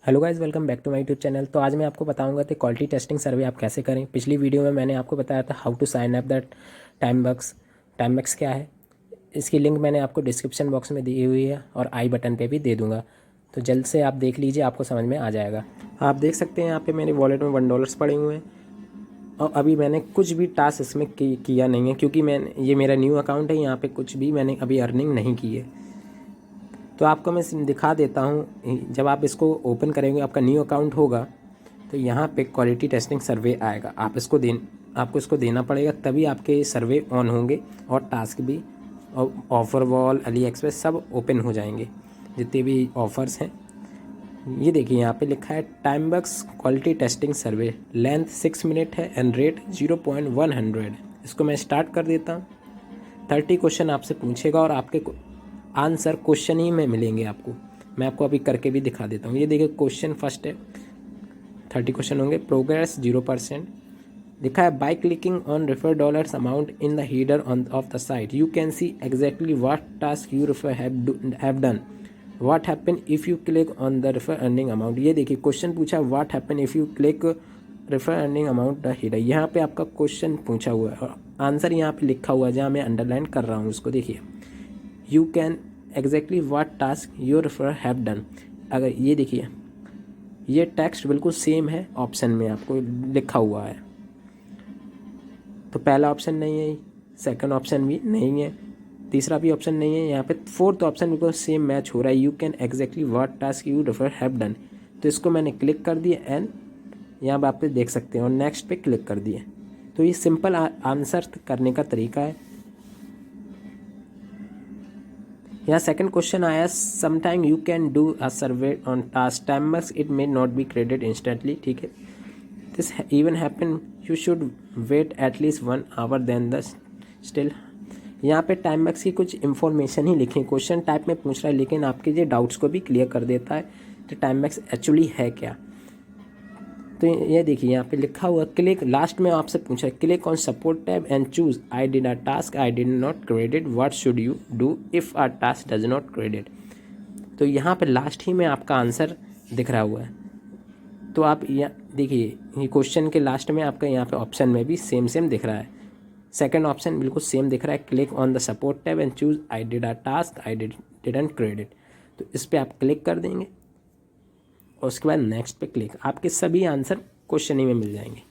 Hello guys, welcome back to my YouTube channel. तो आज मैं आपको बताऊंगा कि क्वालिटी टेस्टिंग सर्वे आप कैसे करें। पिछली वीडियो में मैंने आपको बताया था how to sign up that Timebucks क्या है। इसकी लिंक मैंने आपको डिस्क्रिप्शन बॉक्स में दी हुई है और आई बटन पे भी दे दूंगा। तो जल्द से आप देख लीजिए, आपको समझ में आ जाएगा। आप देख सकते हैं यहाँ पे मेरे वॉलेट में $1 पड़े हुए हैं और अभी मैंने कुछ भी टास्क इसमें किया नहीं है, क्योंकि ये मेरा न्यू अकाउंट है। यहाँ पर कुछ भी मैंने अभी अर्निंग नहीं की है। तो आपको मैं दिखा देता हूँ। जब आप इसको ओपन करेंगे, आपका न्यू अकाउंट होगा, तो यहाँ पे क्वालिटी टेस्टिंग सर्वे आएगा। आपको इसको देना पड़ेगा, तभी आपके सर्वे ऑन होंगे और टास्क भी और ऑफ़र वॉल, अली एक्सप्रेस सब ओपन हो जाएंगे, जितने भी ऑफ़र्स हैं। ये देखिए यहाँ पे लिखा है टाइमबक्स क्वालिटी टेस्टिंग सर्वे, लेंथ 6 मिनट है एंड रेट 0.100। इसको मैं स्टार्ट कर देता हूँ। 30 क्वेश्चन आपसे पूछेगा और आपके आंसर क्वेश्चन ही में मिलेंगे आपको। मैं आपको अभी करके भी दिखा देता हूँ। ये देखिए क्वेश्चन फर्स्ट है, 30 क्वेश्चन होंगे। प्रोग्रेस 0%। लिखा है by clicking on refer dollars amount in the header on off the site you can see exactly what task you refer have done. What happen if you click on the refer earning amount. ये देखिए question पूछा, what happen if you click refer earning amount the header. यहाँ पे आपका question पूछा हुआ है और आंसर यहाँ पे लिखा हुआ है, जहाँ मैं अंडरलाइन कर रहा हूँ उसको देखिए। You can exactly what task you refer have done. अगर ये देखिए, ये टेक्स्ट बिल्कुल सेम है, ऑप्शन में आपको लिखा हुआ है। तो पहला ऑप्शन नहीं है, सेकंड ऑप्शन भी नहीं है, तीसरा भी ऑप्शन नहीं है। यहाँ पे फोर्थ ऑप्शन बिल्कुल सेम मैच हो रहा है, you can exactly what task you refer have done. तो इसको मैंने क्लिक कर दिया एंड यहाँ पर आप पे देख सकते हैं और नेक्स्ट पे क्लिक कर दिए। तो ये सिंपल आंसर करने का तरीका है। यहाँ सेकंड क्वेश्चन आया, sometime you can do a survey on task Timebucks it may not be credit instantly. ठीक है, this even happen you should wait at least 1 hour then the still. यहाँ पे टाइमबक्स की कुछ इन्फॉर्मेशन ही लिखी, क्वेश्चन टाइप में पूछ रहा है, लेकिन आपके ये डाउट्स को भी क्लियर कर देता है कि टाइमबक्स एक्चुअली है क्या। तो ये देखिए यहाँ पे लिखा हुआ, क्लिक, लास्ट में आपसे पूछा है click on support tab and choose I did a task I did not credit, what should you do if a task does not credit. तो यहाँ पे लास्ट ही में आपका आंसर दिख रहा हुआ है। तो आप यहाँ देखिए, ये क्वेश्चन के लास्ट में आपका यहाँ पे ऑप्शन में भी सेम दिख रहा है। सेकंड ऑप्शन बिल्कुल सेम दिख रहा है, click on the support tab and choose I did a task I didn't credit. तो इस पर आप क्लिक कर देंगे और उसके बाद नेक्स्ट पे क्लिक, आपके सभी आंसर क्वेश्चन ही में मिल जाएंगे।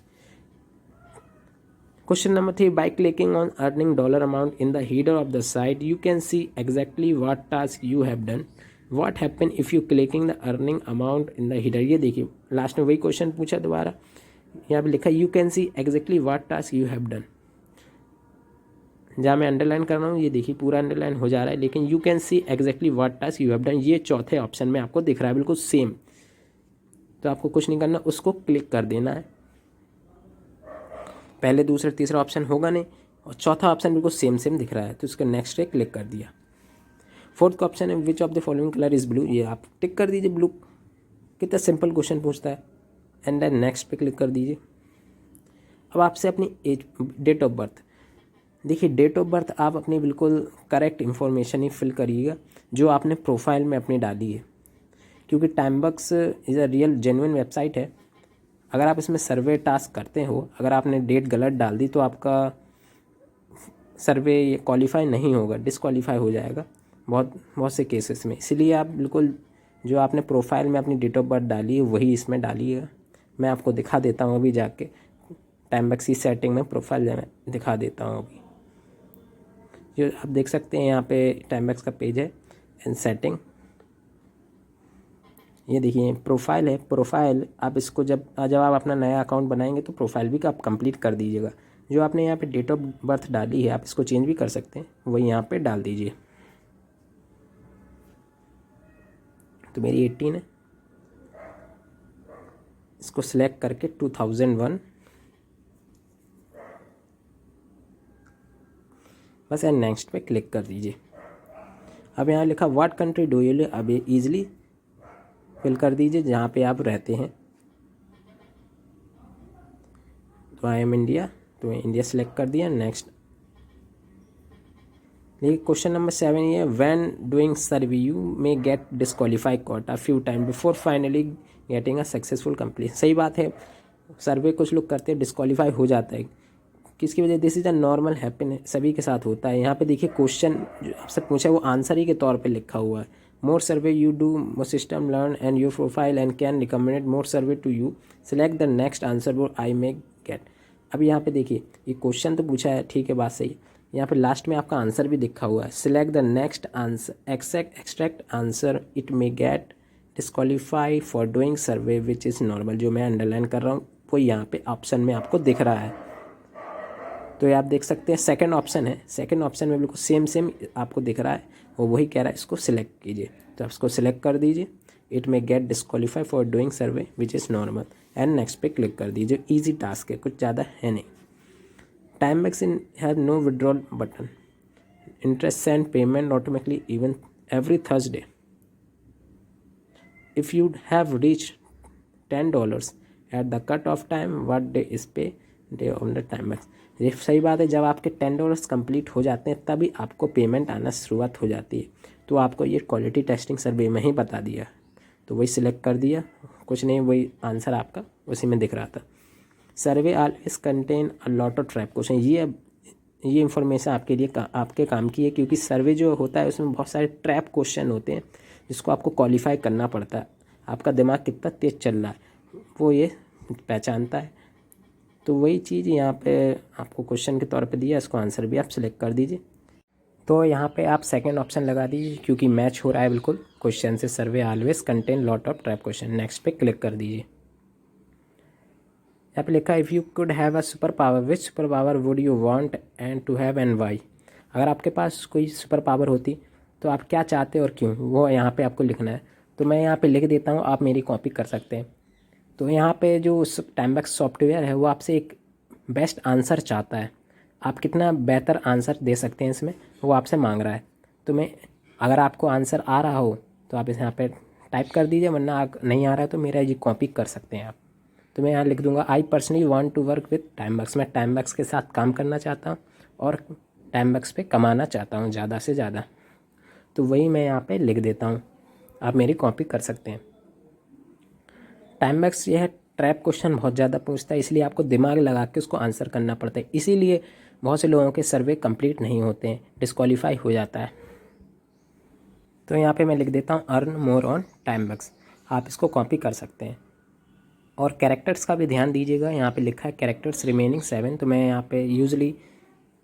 Question number 3, by clicking on earning dollar amount in the header of the site you can see exactly what task you have done. What happen if you clicking the earning amount in the header. ये देखिए last में वही question पूछा दोबारा, यहाँ पे लिखा you can see exactly what task you have done. जहाँ मैं अंडरलाइन कर रहा हूँ, ये देखिए पूरा अंडरलाइन हो जा रहा है, लेकिन you can see exactly what task you have done ये चौथे ऑप्शन में आपको दिख रहा है, बिल्कुल सेम। तो आपको कुछ नहीं करना, उसको क्लिक कर देना है। पहले दूसरा तीसरा ऑप्शन होगा नहीं और चौथा ऑप्शन बिल्कुल सेम दिख रहा है, तो उसका नेक्स्ट पे क्लिक कर दिया। फोर्थ का ऑप्शन है which of the following colour is blue, ये आप टिक कर दीजिए ब्लू। कितना सिंपल क्वेश्चन पूछता है। एंड देन नेक्स्ट पे क्लिक कर दीजिए। अब आपसे अपनी एज, डेट ऑफ बर्थ, देखिए डेट ऑफ बर्थ आप अपनी बिल्कुल करेक्ट इन्फॉर्मेशन ही फिल करिएगा जो आपने प्रोफाइल में अपनी डाली है, क्योंकि Timebucks is a real genuine website है। अगर आप इसमें सर्वे टास्क करते हो, अगर आपने डेट गलत डाल दी तो आपका सर्वे ये क्वालिफाई नहीं होगा, डिसक्वालीफाई हो जाएगा बहुत से केसेस में। इसलिए आप बिल्कुल जो आपने प्रोफाइल में अपनी डेट ऑफ बर्थ डाली है वही इसमें डालिएगा। मैं आपको दिखा देता हूँ अभी जाके, टाइमबक्स की सेटिंग में प्रोफाइल दिखा देता हूँ अभी। जो आप देख सकते हैं यहाँ पे टाइमबक्स का पेज है एंड सेटिंग। ये देखिए प्रोफाइल है, प्रोफाइल आप इसको जब आप अपना नया अकाउंट बनाएंगे तो प्रोफाइल भी आप कंप्लीट कर दीजिएगा। जो आपने यहाँ पे डेट ऑफ बर्थ डाली है आप इसको चेंज भी कर सकते हैं, वही यहाँ पे डाल दीजिए। तो मेरी 18 है, इसको सिलेक्ट करके 2001 बस एंड नेक्स्ट पे क्लिक कर दीजिए। अब यहाँ लिखा what country do you live, अब ईजिली फिल कर दीजिए जहाँ पे आप रहते हैं। तो आई एम इंडिया, तो इंडिया सेलेक्ट कर दिया, नेक्स्ट। देखिए क्वेश्चन नंबर 7 ये, when doing survey you may get disqualify quota few time before finally getting a successful complete. सही बात है, सर्वे कुछ लोग करते हैं डिस्क्वालीफाई हो जाता है, किसकी वजह? This is a normal happiness, सभी के साथ होता है। यहाँ पे देखिए क्वेश्चन जो आपसे पूछा है वो आंसर ही के तौर पे लिखा हुआ है। More survey you do, more system learn and your profile and can recommend more survey to you, select the next answer वो आई मे गेट। अब यहाँ पे देखिए ये क्वेश्चन तो पूछा है, ठीक है, बात सही। यहाँ पे लास्ट में आपका आंसर भी लिखा हुआ है, select the next answer extract answer it may get disqualify for doing survey which is normal. जो मैं अंडरलाइन कर रहा हूँ वो यहाँ पे ऑप्शन में आपको दिख रहा है। तो ये आप देख सकते हैं सेकंड ऑप्शन है, सेकंड ऑप्शन में बिल्कुल सेम आपको दिख रहा है, वो वही कह रहा है इसको सिलेक्ट कीजिए। तो आप इसको सिलेक्ट कर दीजिए, it may get disqualify for doing survey which is normal and next पे क्लिक कर दीजिए। ईजी टास्क है, कुछ ज़्यादा है नहीं। Time max in have no withdrawal button, interest send payment automatically even every Thursday. If you have reach $10 at the cut off time what day is pay day on the time max. ये सही बात है, जब आपके $10 complete हो जाते हैं तभी आपको पेमेंट आना शुरुआत हो जाती है। तो आपको ये क्वालिटी टेस्टिंग सर्वे में ही बता दिया, तो वही सिलेक्ट कर दिया, कुछ नहीं, वही आंसर आपका उसी में दिख रहा था। Survey always contain a lot of trap question. ये इन्फॉर्मेशन आपके लिए आपके काम की है, क्योंकि सर्वे जो होता है उसमें बहुत सारे ट्रैप क्वेश्चन होते हैं जिसको आपको क्वालिफाई करना पड़ता है। आपका दिमाग कितना तेज़ चल रहा है वो ये पहचानता है। तो वही चीज़ यहाँ पे आपको क्वेश्चन के तौर पे दिया, इसको आंसर भी आप सिलेक्ट कर दीजिए। तो यहाँ पे आप सेकंड ऑप्शन लगा दीजिए क्योंकि मैच हो रहा है बिल्कुल क्वेश्चन से। Survey always contain lot of trap question, next पे क्लिक कर दीजिए। यहाँ पे लिखा if you could have a super power which super power would you want and to have and why. अगर आपके पास कोई सुपर पावर होती तो आप क्या चाहते और क्यों, वो यहाँ पे आपको लिखना है। तो मैं यहाँ पे लिख देता हूँ, आप मेरी कॉपी कर सकते हैं। तो यहाँ पे जो टाइमबैक्स सॉफ्टवेयर है वो आपसे एक बेस्ट आंसर चाहता है, आप कितना बेहतर आंसर दे सकते हैं इसमें, वो आपसे मांग रहा है। तो मैं, अगर आपको आंसर आ रहा हो तो आप इस यहाँ पे टाइप कर दीजिए, वरना नहीं आ रहा है तो मेरा ये कॉपी कर सकते हैं आप। तो मैं यहाँ लिख दूंगा I personally want to work with Timebucks. मैं टाइमबैक्स के साथ काम करना चाहता हूँ और टाइमबैक्स पे कमाना चाहता हूँ ज़्यादा से ज़्यादा। तो वही मैं यहाँ पे लिख देता हूँ, आप मेरी कॉपी कर सकते हैं। टाइमबैक्स यह ट्रैप क्वेश्चन बहुत ज़्यादा पूछता है, इसलिए आपको दिमाग लगा के उसको आंसर करना पड़ता है। इसीलिए बहुत से लोगों के सर्वे कंप्लीट नहीं होते हैं, डिस्क्वालीफाई हो जाता है। तो यहाँ पे मैं लिख देता हूँ अर्न मोर ऑन टाइमबैक्स, आप इसको कॉपी कर सकते हैं। और कैरेक्टर्स का भी ध्यान दीजिएगा, यहाँ पे लिखा है कैरेक्टर्स रिमेनिंग 7, तो मैं यहाँ पे यूजुअली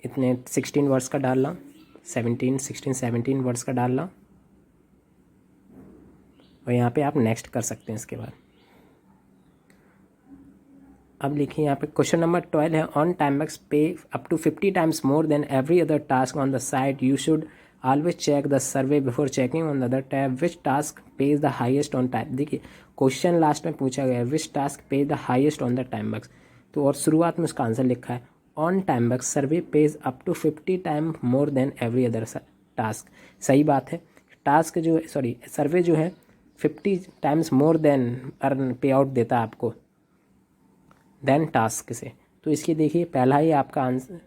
इतने 16 वर्ड्स का डाल रहा हूँ, 17 वर्ड्स का डाल रहा हूँ। और यहाँ पे आप नेक्स्ट कर सकते हैं इसके बाद। अब लिखिए यहाँ पे क्वेश्चन नंबर 12 है on Timebucks pay up to 50 times more than every other task on the site you should always check the survey before checking on the other tab which task pays the highest on time. देखिए question last में पूछा गया है which task pays the highest on the Timebucks, तो और शुरुआत में उसका आंसर लिखा है on Timebucks survey pays up to 50 time more than every other task. सही बात है, टास्क जो सर्वे जो है 50 टाइम्स मोर देन अर्न पे आउट देता है आपको देन टास्क से। तो इसकी देखिए पहला ही आपका आंसर,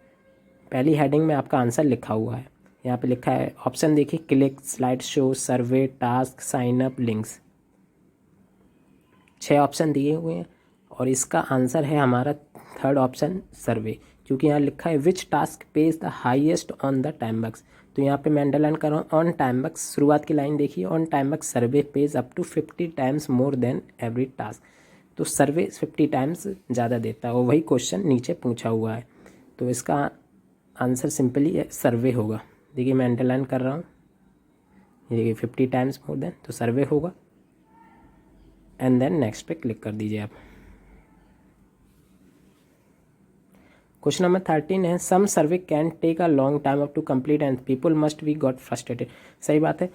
पहली हेडिंग में आपका आंसर लिखा हुआ है। यहाँ पे लिखा है ऑप्शन देखिए click, slide show, survey, task, sign up, links. 6 option दिए हुए हैं और इसका आंसर है हमारा थर्ड ऑप्शन सर्वे, क्योंकि यहाँ लिखा है which task pays the highest on the Timebucks. तो यहाँ पे मैं अंडरलाइन कर रहा हूँ ऑन टाइमबैक्स, शुरुआत की लाइन देखिए on Timebucks survey pays up to 50 times more than every task. तो सर्वे 50 टाइम्स ज़्यादा देता है और वही क्वेश्चन नीचे पूछा हुआ है, तो इसका आंसर सिंपली सर्वे होगा। देखिए मैं अंडरलाइन कर रहा हूँ, देखिए 50 टाइम्स मोर देन, तो सर्वे होगा। एंड देन नेक्स्ट पे क्लिक कर दीजिए आप। क्वेश्चन नंबर 13 है some survey can take a long time up to complete and people must be got frustrated. सही बात है,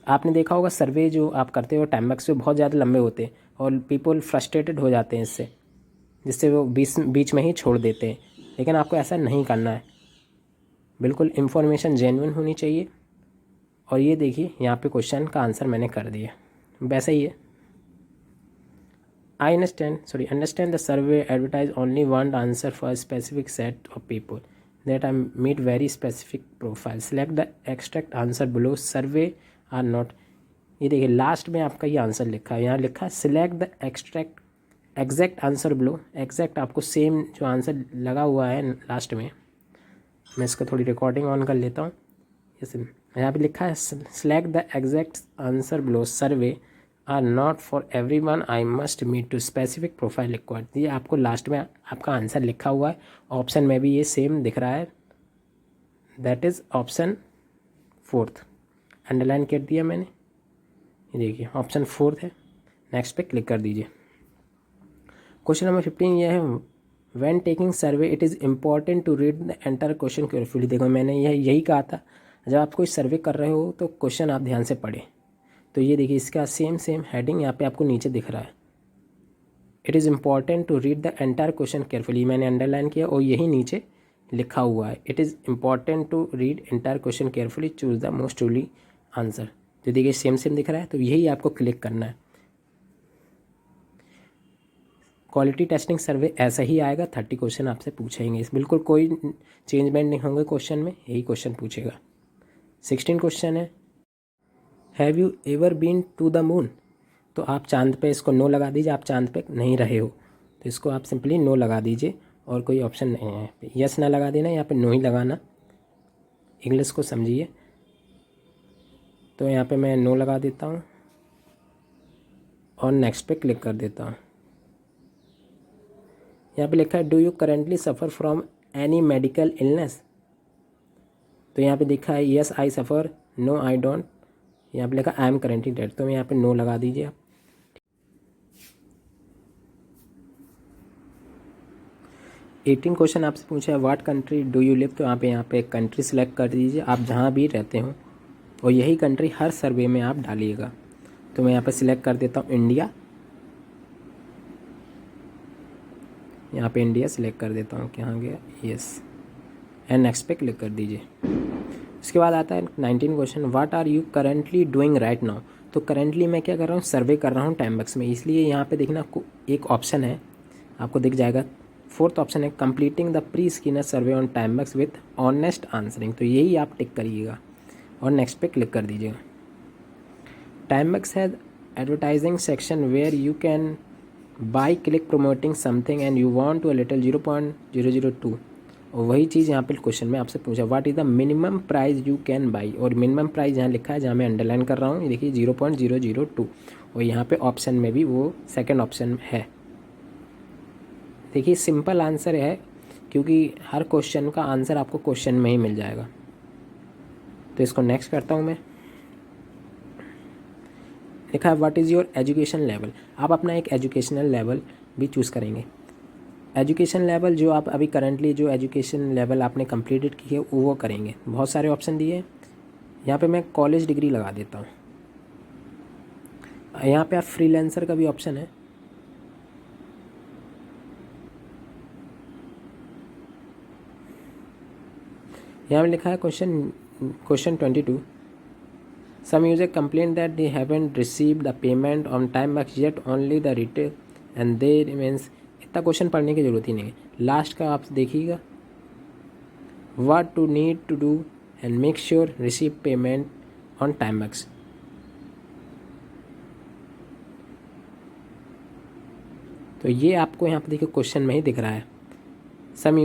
आपने देखा होगा सर्वे जो आप करते हो टाइमबैक्स से बहुत ज़्यादा लंबे होते हैं और पीपल फ्रस्ट्रेटेड हो जाते हैं इससे, जिससे वो बीच में ही छोड़ देते हैं। लेकिन आपको ऐसा नहीं करना है, बिल्कुल इन्फॉर्मेशन जेन्युइन होनी चाहिए। और ये देखिए यहाँ पे क्वेश्चन का आंसर मैंने कर दिया, वैसा ही है। I understand the survey advertise only one answer for a specific set of people that I meet very specific profile. Select the extract answer below. Survey or not. ये देखिए लास्ट में आपका ये आंसर लिखा है, यहाँ लिखा है select the exact answer below. Exact आपको सेम जो आंसर लगा हुआ है लास्ट में, मैं इसको थोड़ी रिकॉर्डिंग ऑन कर लेता हूँ। यहाँ पे लिखा है select the exact answer below, survey are not for everyone, I must meet to specific profile required. ये आपको लास्ट में आपका आंसर लिखा हुआ है, ऑप्शन में भी ये सेम दिख रहा है, that is option 4th। Underline कर दिया मैंने, ये देखिए ऑप्शन 4th है। नेक्स्ट पे क्लिक कर दीजिए। क्वेश्चन नंबर 15 ये है, when taking survey it is important to read the entire question carefully. देखो मैंने यही कहा था, जब आप कोई सर्वे कर रहे हो तो क्वेश्चन आप ध्यान से पढ़ें। तो ये देखिए इसका सेम हेडिंग यहाँ पे आपको नीचे दिख रहा है, it is important to read the entire question carefully, मैंने अंडरलाइन किया और यही नीचे लिखा हुआ है, it is important to read entire question carefully, choose the most truly answer. तो देखिए सेम दिख रहा है, तो यही आपको क्लिक करना है। क्वालिटी टेस्टिंग सर्वे ऐसा ही आएगा, 30 क्वेश्चन आपसे पूछेंगे, इस बिल्कुल कोई चेंजमेंट नहीं होंगे क्वेश्चन में, यही क्वेश्चन पूछेगा। 16 क्वेश्चन है, have you ever been to the moon. तो आप चांद पे इसको नो लगा दीजिए, आप चांद पे नहीं रहे हो तो इसको आप सिंपली नो लगा दीजिए, और कोई ऑप्शन नहीं है, यस ना लगा देना, यहाँ पे नो ही लगाना, इंग्लिश को समझिए। तो यहाँ पे मैं नो लगा देता हूँ और नेक्स्ट पे क्लिक कर देता हूँ। यहाँ पे लिखा है do you currently suffer from any medical illness. तो यहाँ पे लिखा है yes I suffer, no I don't, यहाँ पे लिखा आई एम करेंटली डेड, तो यहाँ पे नो लगा दीजिए आप। एटीन क्वेश्चन आपसे पूछा है what country do you live. तो यहाँ पे एक कंट्री सेलेक्ट कर दीजिए, आप जहाँ भी रहते हो, और यही कंट्री हर सर्वे में आप डालिएगा। तो मैं यहाँ पे सिलेक्ट कर देता हूँ इंडिया, यहाँ पे इंडिया सिलेक्ट कर देता हूँ, कहाँ गया, यस, एंड नेक्स्ट पे क्लिक कर दीजिए। इसके बाद आता है 19 question, what are you currently doing right now. तो करेंटली मैं क्या कर रहा हूँ, सर्वे कर रहा हूँ टाइमबक्स में, इसलिए यहाँ पे देखना एक ऑप्शन है आपको दिख जाएगा, 4th ऑप्शन है completing the pre screener survey on Timebucks with honest answering. तो यही आप टिक करिएगा और नेक्स्ट पे क्लिक कर दीजिएगा। टाइमबक्स है advertising section where you can buy click promoting something and you want to a little 0.002। और वही चीज़ यहाँ पे क्वेश्चन में आपसे पूछा what is the minimum price you can by, और मिनिमम प्राइस यहाँ लिखा है, जहाँ मैं अंडरलाइन कर रहा हूँ, ये देखिए 0.002, और यहाँ पे ऑप्शन में भी वो सेकंड ऑप्शन है। देखिए सिंपल आंसर है, क्योंकि हर क्वेश्चन का आंसर आपको क्वेश्चन में ही मिल जाएगा। तो इसको नेक्स्ट करता हूँ मैं। लिखा है what is your education level. आप अपना एक एजुकेशनल लेवल भी चूज़ करेंगे। एजुकेशन लेवल जो आप अभी करंटली जो एजुकेशन लेवल आपने कंप्लीटेड की है वो करेंगे। बहुत सारे ऑप्शन दिए हैं, यहाँ पे मैं कॉलेज डिग्री लगा देता हूँ। यहाँ पे आप फ्रीलांसर का भी ऑप्शन है, यहाँ पे लिखा है question 22, some user complain that they haven't received the payment on time but yet only the retail and they remains. इतना क्वेश्चन पढ़ने की ज़रूरत ही नहीं है, लास्ट का आप देखिएगा, what to need to do and make sure receive payment on Timebucks. तो ये आपको यहाँ पे देखिए क्वेश्चन में ही दिख रहा है, some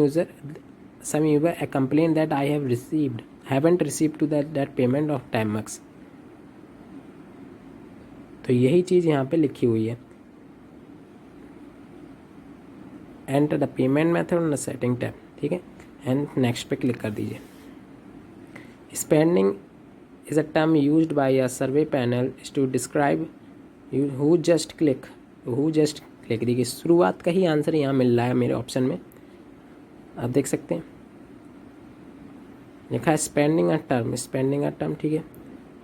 user complain that I haven't received to that payment of Timebucks. तो यही चीज़ यहाँ पे लिखी हुई है, enter the payment method on the setting tab, ठीक है, एंड नेक्स्ट पे क्लिक कर दीजिए। Spending is a term used by a survey panel to describe who just click. देखिए शुरुआत का ही आंसर यहाँ मिल रहा है मेरे ऑप्शन में, आप देख सकते हैं, लिखा है स्पेंडिंग अ टर्म, ठीक है।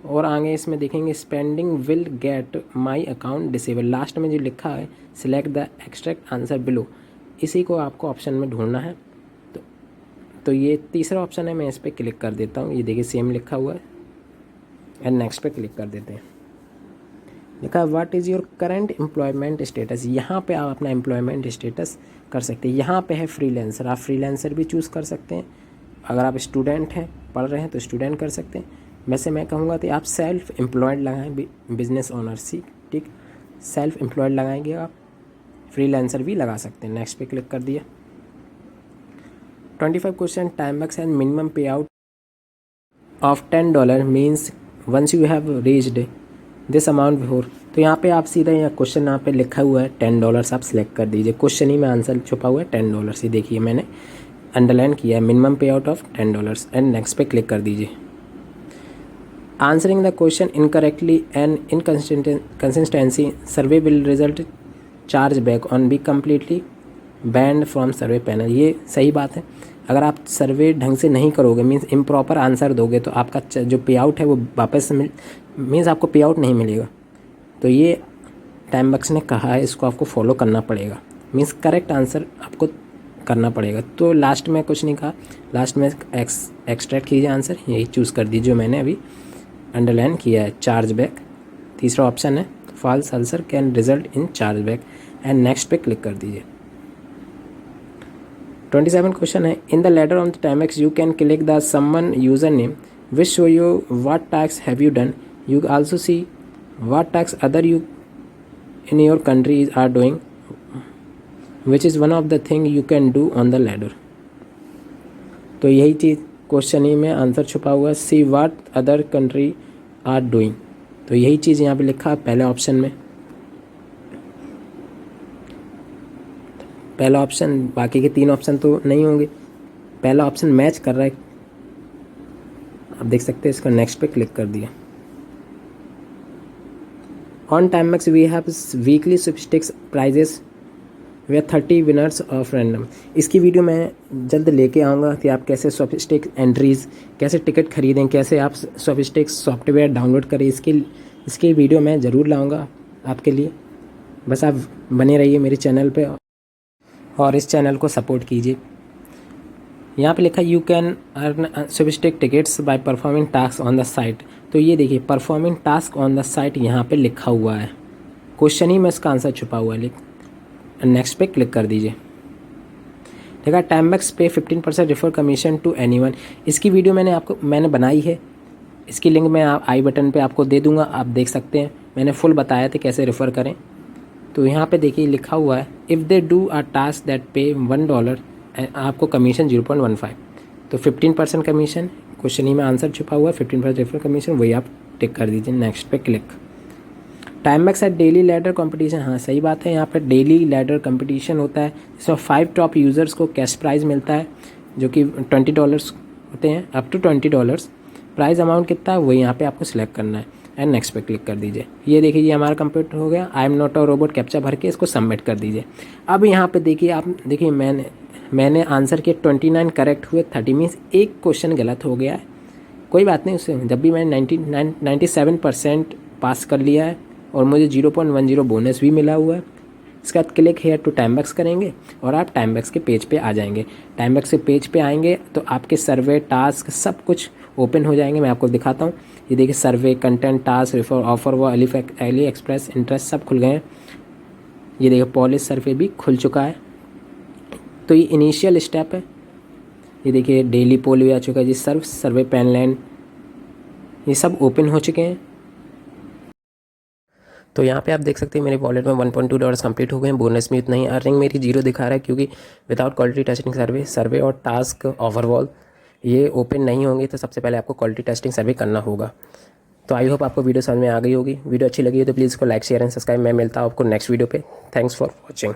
और आगे इसमें देखेंगे spending will get my account disable, last में जो लिखा है select the extract answer below, इसी को आपको ऑप्शन में ढूंढना है। तो ये तीसरा ऑप्शन है, मैं इस पर क्लिक कर देता हूँ, ये देखिए सेम लिखा हुआ है, एंड नेक्स्ट पे क्लिक कर देते हैं। लिखा है what is your current employment status. यहाँ पे आप अपना एम्प्लॉयमेंट स्टेटस कर सकते हैं। यहाँ पे है फ्रीलांसर, आप फ्रीलांसर भी चूज़ कर सकते हैं। अगर आप स्टूडेंट हैं, पढ़ रहे हैं, तो स्टूडेंट कर सकते हैं। वैसे मैं कहूँगा कि आप सेल्फ एम्प्लॉयड लगाएं, बिजनेस ओनरशिप, ठीक, सेल्फ एम्प्लॉयड लगाएंगे आप, फ्रीलांसर भी लगा सकते हैं। नेक्स्ट पे क्लिक कर दिया। 25 question, TimeBucks and minimum pay out of $10 means once you have reached this amount before. तो यहाँ पे आप सीधा यहाँ क्वेश्चन यहाँ पे लिखा हुआ है $10, आप सिलेक्ट कर दीजिए। क्वेश्चन ही में आंसर छुपा हुआ है $10 ही, देखिए मैंने अंडरलाइन किया है, minimum pay out of $10 and next पे क्लिक कर दीजिए। Answering the question incorrectly and inconsistency survey will result charge back on be completely banned from survey panel. ये सही बात है, अगर आप सर्वे ढंग से नहीं करोगे, मीन्स इम्प्रॉपर आंसर दोगे, तो आपका जो पे आउट है वो वापस मीन्स आपको पे आउट नहीं मिलेगा। तो ये टाइमबॉक्स ने कहा है, इसको आपको फॉलो करना पड़ेगा, मीन्स करेक्ट आंसर आपको करना पड़ेगा। तो लास्ट में कुछ नहीं कहा, लास्ट में एक्सट्रैक्ट कीजिए आंसर, यही चूज़ कर दीजिए जो मैंने अभी अंडरलाइन किया है, चार्ज बैक। तीसरा ऑप्शन है false answer can result in charge back and next पे क्लिक कर दीजिए। 27 क्वेश्चन है, in the letter on the Timebucks you can click the someone user name which show you what task have you done, you also see what task other you in your country are doing which is one of the thing you can do on the ladder. तो यही चीज़ question ही में answer छुपा हुआ है, see what other country are doing. तो यही चीज़ यहाँ पे लिखा है पहले ऑप्शन में, पहला ऑप्शन, बाकी के 3 ऑप्शन तो नहीं होंगे, पहला ऑप्शन मैच कर रहा है, आप देख सकते हैं। इसका नेक्स्ट पे क्लिक कर दिया। On Timebucks we have weekly sweepstakes prizes way 30 winners of random. इसकी वीडियो मैं जल्द लेके आऊँगा कि आप कैसे स्विफ्टिक्स एंट्रीज़, कैसे टिकट खरीदें, कैसे आप स्विफ्टिक्स सॉफ्टवेयर डाउनलोड करें, इसकी वीडियो मैं ज़रूर लाऊँगा आपके लिए। बस आप बने रहिए मेरे चैनल पे और इस चैनल को सपोर्ट कीजिए। यहाँ पे लिखा you can earn sweepstake tickets by performing task on the site. तो ये देखिए performing task on the site यहाँ पे लिखा हुआ है, क्वेश्चन ही में इसका आंसर छुपा हुआ है। नेक्स्ट पे क्लिक कर दीजिए। देखा टाइमबॉक्स पे 15% रेफर कमीशन टू एनीवन। इसकी वीडियो मैंने बनाई है, इसकी लिंक मैं आई बटन पे आपको दे दूंगा, आप देख सकते हैं। मैंने फुल बताया था कैसे रेफ़र करें। तो यहाँ पे देखिए लिखा हुआ है if they do a task that पे $1 आपको कमीशन 0.15। तो 15% कमीशन, क्वेश्चन ही में आंसर छुपा हुआ है, 15% रेफर कमीशन, वही आप टिक कर दीजिए। नेक्स्ट पे क्लिक। टाइमबॉक्स है डेली लैडर कंपटीशन। हाँ सही बात है, यहाँ पर डेली लैडर कंपटीशन होता है, इसमें 5 टॉप यूज़र्स को कैश प्राइज़ मिलता है जो कि $20 होते हैं, अप टू $20। प्राइस अमाउंट कितना है वही यहाँ पे आपको सिलेक्ट करना है एंड नेक्स्ट पे क्लिक कर दीजिए। ये देखिए ये हमारा कंप्लीट हो गया। I am not a robot captcha भर के इसको सबमिट कर दीजिए। अब यहाँ पे देखिए आप देखिए मैंने आंसर किए 29 करेक्ट हुए, 30 मीन्स एक क्वेश्चन गलत हो गया है। कोई बात नहीं, उससे जब भी मैंने 97% पास कर लिया है और मुझे 0.10 बोनस भी मिला हुआ है। इसके बाद क्लिक हेयर टू टाइमबॉक्स करेंगे और आप टाइमबॉक्स के पेज पे आ जाएंगे। टाइमबॉक्स के पेज पे आएंगे तो आपके सर्वे, टास्क सब कुछ ओपन हो जाएंगे। मैं आपको दिखाता हूँ। ये देखिए सर्वे, कंटेंट, टास्क, रेफर, ऑफर व एली एक्सप्रेस, इंटरेस्ट सब खुल गए हैं। ये देखिए पॉलिश सर्वे भी खुल चुका है। तो ये इनिशियल स्टेप है। ये देखिए डेली पोल भी आ चुका है जी, सर्वे पैनलैंड, ये सब ओपन हो चुके हैं। तो यहाँ पे आप देख सकते हैं मेरे वॉलेट में $1.2 कंप्लीट हो गए हैं। बोनस में इतना ही, अर्निंग मेरी 0 दिखा रहा है क्योंकि विदाउट क्वालिटी टेस्टिंग सर्वे और टास्क ओवरऑल ये ओपन नहीं होंगे। तो सबसे पहले आपको क्वालिटी टेस्टिंग सर्वे करना होगा। तो आई होप आपको वीडियो समझ में आ गई होगी। वीडियो अच्छी लगी है तो प्लीज़ इसको लाइक, शेयर एंड सब्सक्राइब। मैं मिलता हूँ आपको नेक्स्ट वीडियो पे। Thanks for watching.